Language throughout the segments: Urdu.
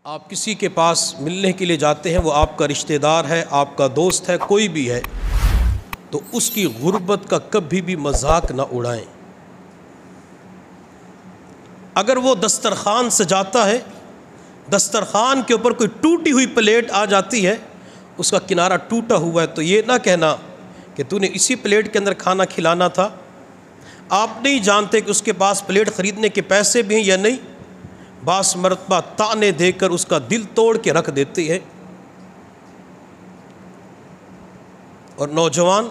آپ کسی کے پاس ملنے کے لیے جاتے ہیں، وہ آپ کا رشتہ دار ہے، آپ کا دوست ہے، کوئی بھی ہے، تو اس کی غربت کا کبھی بھی مذاق نہ اڑائیں۔ اگر وہ دسترخوان سجاتا ہے، دسترخوان کے اوپر کوئی ٹوٹی ہوئی پلیٹ آ جاتی ہے، اس کا کنارہ ٹوٹا ہوا ہے، تو یہ نہ کہنا کہ تو نے اسی پلیٹ کے اندر کھانا کھلانا تھا۔ آپ نہیں جانتے کہ اس کے پاس پلیٹ خریدنے کے پیسے بھی ہیں یا نہیں۔ بعض مرتبہ طعنے دے کر اس کا دل توڑ کے رکھ دیتے ہیں۔ اور نوجوان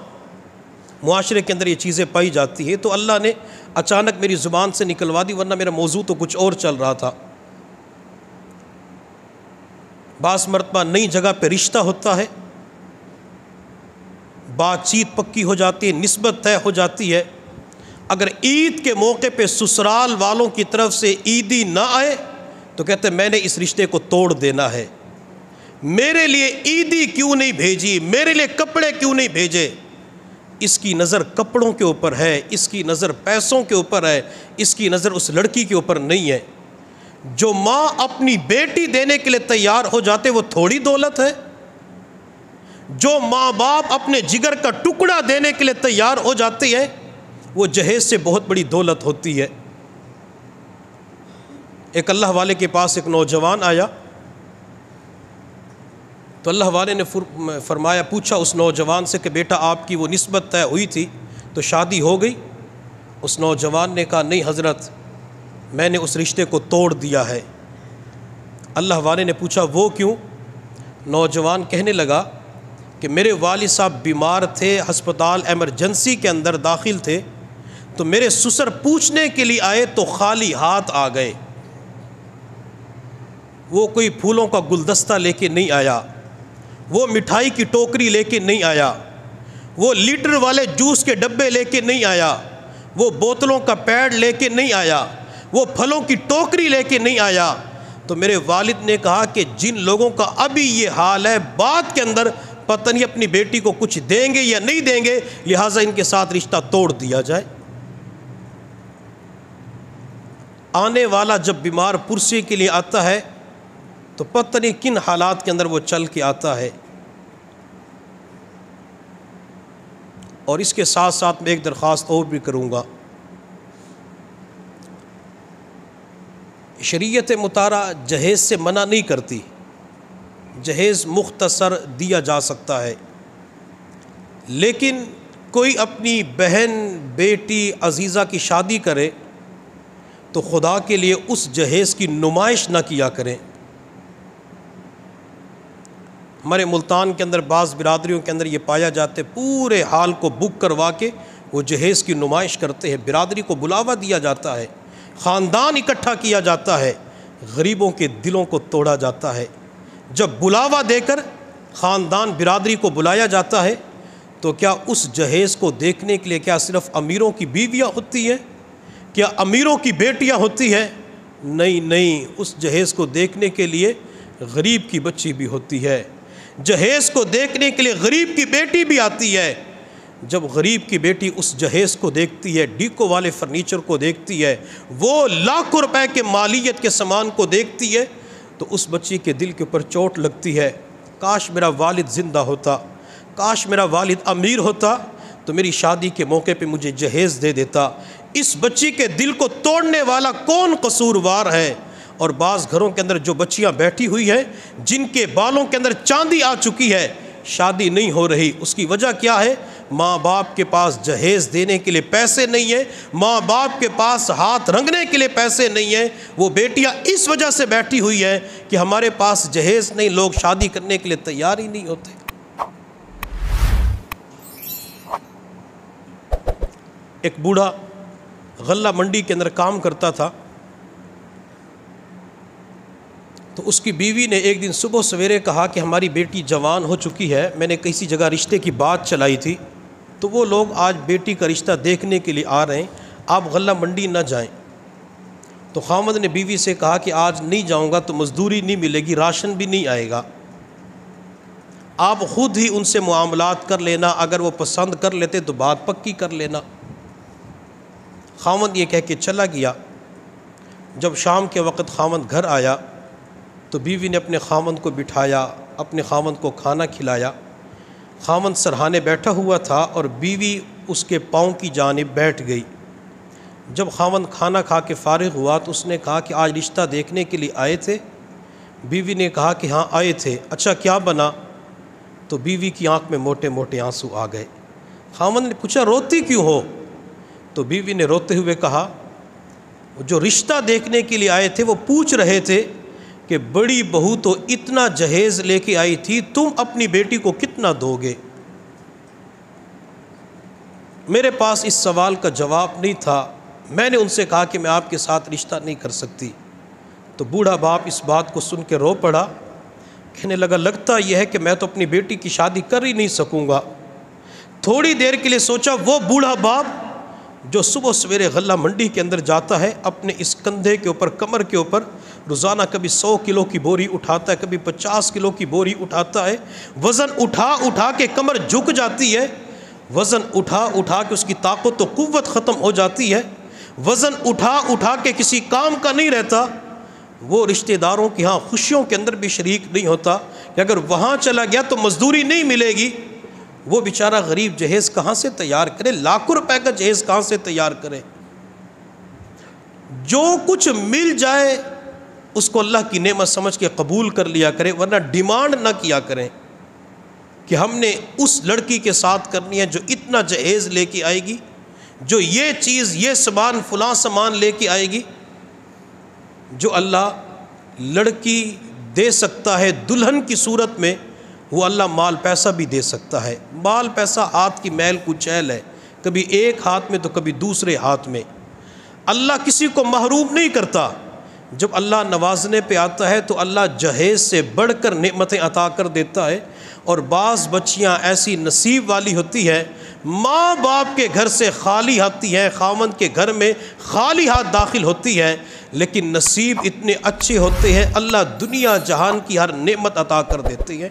معاشرے کے اندر یہ چیزیں پائی جاتی ہیں، تو اللہ نے اچانک میری زبان سے نکلوا دی، ورنہ میرا موضوع تو کچھ اور چل رہا تھا۔ بعض مرتبہ نئی جگہ پہ رشتہ ہوتا ہے، بات چیت پکی ہو جاتی ہے، نسبت طے ہو جاتی ہے، اگر عید کے موقع پہ سسرال والوں کی طرف سے عیدی نہ آئے تو کہتے ہیں میں نے اس رشتے کو توڑ دینا ہے، میرے لیے عیدی کیوں نہیں بھیجی، میرے لیے کپڑے کیوں نہیں بھیجے۔ اس کی نظر کپڑوں کے اوپر ہے، اس کی نظر پیسوں کے اوپر ہے، اس کی نظر اس لڑکی کے اوپر نہیں ہے۔ جو ماں اپنی بیٹی دینے کے لیے تیار ہو جاتے وہ تھوڑی دولت ہے؟ جو ماں باپ اپنے جگر کا ٹکڑا دینے کے لیے تیار ہو جاتی ہے وہ جہیز سے بہت بڑی دولت ہوتی ہے۔ ایک اللہ والے کے پاس ایک نوجوان آیا تو اللہ والے نے فرمایا، پوچھا اس نوجوان سے کہ بیٹا آپ کی وہ نسبت طے ہوئی تھی تو شادی ہو گئی؟ اس نوجوان نے کہا نہیں حضرت، میں نے اس رشتے کو توڑ دیا ہے۔ اللہ والے نے پوچھا وہ کیوں؟ نوجوان کہنے لگا کہ میرے والد صاحب بیمار تھے، ہسپتال ایمرجنسی کے اندر داخل تھے، تو میرے سسر پوچھنے کے لیے آئے تو خالی ہاتھ آ گئے۔ وہ کوئی پھولوں کا گلدستہ لے کے نہیں آیا، وہ مٹھائی کی ٹوکری لے کے نہیں آیا، وہ لیٹر والے جوس کے ڈبے لے کے نہیں آیا، وہ بوتلوں کا پیڈ لے کے نہیں آیا، وہ پھلوں کی ٹوکری لے کے نہیں آیا۔ تو میرے والد نے کہا کہ جن لوگوں کا ابھی یہ حال ہے، بعد کے اندر پتہ نہیں اپنی بیٹی کو کچھ دیں گے یا نہیں دیں گے، لہٰذا ان کے ساتھ رشتہ توڑ دیا جائے۔ آنے والا جب بیمار پرسی کے لیے آتا ہے تو پتہ نہیں کن حالات کے اندر وہ چل کے آتا ہے۔ اور اس کے ساتھ ساتھ میں ایک درخواست اور بھی کروں گا، شریعت مطالعہ جہیز سے منع نہیں کرتی، جہیز مختصر دیا جا سکتا ہے، لیکن کوئی اپنی بہن بیٹی عزیزہ کی شادی کرے تو خدا کے لیے اس جہیز کی نمائش نہ کیا کریں۔ ہمارے ملتان کے اندر بعض برادریوں کے اندر یہ پایا جاتا ہے، پورے حال کو بک کروا کے وہ جہیز کی نمائش کرتے ہیں، برادری کو بلاوا دیا جاتا ہے، خاندان اکٹھا کیا جاتا ہے، غریبوں کے دلوں کو توڑا جاتا ہے۔ جب بلاوا دے کر خاندان برادری کو بلایا جاتا ہے تو کیا اس جہیز کو دیکھنے کے لیے کیا صرف امیروں کی بیویاں ہوتی ہیں؟ کیا امیروں کی بیٹیاں ہوتی ہیں؟ نہیں، اس جہیز کو دیکھنے کے لیے غریب کی بچی بھی ہوتی ہے، جہیز کو دیکھنے کے لیے غریب کی بیٹی بھی آتی ہے۔ جب غریب کی بیٹی اس جہیز کو دیکھتی ہے، ڈیکو والے فرنیچر کو دیکھتی ہے، وہ لاکھوں روپے کے مالیت کے سامان کو دیکھتی ہے، تو اس بچی کے دل کے اوپر چوٹ لگتی ہے، کاش میرا والد زندہ ہوتا، کاش میرا والد امیر ہوتا تو میری شادی کے موقع پہ مجھے جہیز دے دیتا۔ اس بچی کے دل کو توڑنے والا کون قصوروار ہے؟ اور بعض گھروں کے اندر جو بچیاں بیٹھی ہوئی ہیں جن کے بالوں کے اندر چاندی آ چکی ہے، شادی نہیں ہو رہی، اس کی وجہ کیا ہے؟ ماں باپ کے پاس جہیز دینے کے لیے پیسے نہیں ہیں، ماں باپ کے پاس ہاتھ رنگنے کے لیے پیسے نہیں ہیں۔ وہ بیٹیاں اس وجہ سے بیٹھی ہوئی ہیں کہ ہمارے پاس جہیز نہیں، لوگ شادی کرنے کے لیے تیار ہی نہیں ہوتے۔ ایک بوڑھا غلہ منڈی کے اندر کام کرتا تھا، تو اس کی بیوی نے ایک دن صبح سویرے کہا کہ ہماری بیٹی جوان ہو چکی ہے، میں نے کسی جگہ رشتے کی بات چلائی تھی، تو وہ لوگ آج بیٹی کا رشتہ دیکھنے کے لیے آ رہے ہیں، آپ غلہ منڈی نہ جائیں۔ تو خاوند نے بیوی سے کہا کہ آج نہیں جاؤں گا تو مزدوری نہیں ملے گی، راشن بھی نہیں آئے گا، آپ خود ہی ان سے معاملات کر لینا، اگر وہ پسند کر لیتے تو بات پکی کر لینا۔ خاوند یہ کہہ کے چلا گیا۔ جب شام کے وقت خاوند گھر آیا تو بیوی نے اپنے خاوند کو بٹھایا، اپنے خاوند کو کھانا کھلایا۔ خاوند سرہانے بیٹھا ہوا تھا اور بیوی اس کے پاؤں کی جانب بیٹھ گئی۔ جب خاوند کھانا کھا کے فارغ ہوا تو اس نے کہا کہ آج رشتہ دیکھنے کے لیے آئے تھے؟ بیوی نے کہا کہ ہاں آئے تھے۔ اچھا کیا بنا؟ تو بیوی کی آنکھ میں موٹے موٹے آنسو آ گئے۔ خاوند نے پوچھا روتی کیوں ہو؟ تو بیوی نے روتے ہوئے کہا جو رشتہ دیکھنے کے لیے آئے تھے وہ پوچھ رہے تھے کہ بڑی بہو تو اتنا جہیز لے کے آئی تھی، تم اپنی بیٹی کو کتنا دو گے؟ میرے پاس اس سوال کا جواب نہیں تھا۔ میں نے ان سے کہا کہ میں آپ کے ساتھ رشتہ نہیں کر سکتی۔ تو بوڑھا باپ اس بات کو سن کے رو پڑا، کہنے لگا لگتا یہ ہے کہ میں تو اپنی بیٹی کی شادی کر ہی نہیں سکوں گا۔ تھوڑی دیر کے لیے سوچا، وہ بوڑھا باپ جو صبح سویرے غلہ منڈی کے اندر جاتا ہے، اپنے اس کندھے کے اوپر کمر کے اوپر روزانہ کبھی 100 کلو کی بوری اٹھاتا ہے، کبھی 50 کلو کی بوری اٹھاتا ہے، وزن اٹھا اٹھا کے کمر جھک جاتی ہے، وزن اٹھا اٹھا کے اس کی طاقت و قوت ختم ہو جاتی ہے، وزن اٹھا اٹھا کے کسی کام کا نہیں رہتا، وہ رشتہ داروں کی ہاں خوشیوں کے اندر بھی شریک نہیں ہوتا کہ اگر وہاں چلا گیا تو مزدوری نہیں ملے گی، وہ بیچارہ غریب جہیز کہاں سے تیار کرے، لاکھوں روپے کا جہیز کہاں سے تیار کرے؟ جو کچھ مل جائے اس کو اللہ کی نعمت سمجھ کے قبول کر لیا کرے، ورنہ ڈیمانڈ نہ کیا کریں کہ ہم نے اس لڑکی کے ساتھ کرنی ہے جو اتنا جہیز لے کے آئے گی، جو یہ چیز یہ سامان فلاں سامان لے کے آئے گی۔ جو اللہ لڑکی دے سکتا ہے دلہن کی صورت میں، وہ اللہ مال پیسہ بھی دے سکتا ہے۔ مال پیسہ ہاتھ کی میل کچیل ہے، کبھی ایک ہاتھ میں تو کبھی دوسرے ہاتھ میں۔ اللہ کسی کو محروم نہیں کرتا۔ جب اللہ نوازنے پہ آتا ہے تو اللہ جہیز سے بڑھ کر نعمتیں عطا کر دیتا ہے، اور بعض بچیاں ایسی نصیب والی ہوتی ہیں، ماں باپ کے گھر سے خالی آتی ہیں، خاوند کے گھر میں خالی ہاتھ داخل ہوتی ہیں، لیکن نصیب اتنے اچھے ہوتے ہیں، اللہ دنیا جہان کی ہر نعمت عطا کر دیتے ہیں۔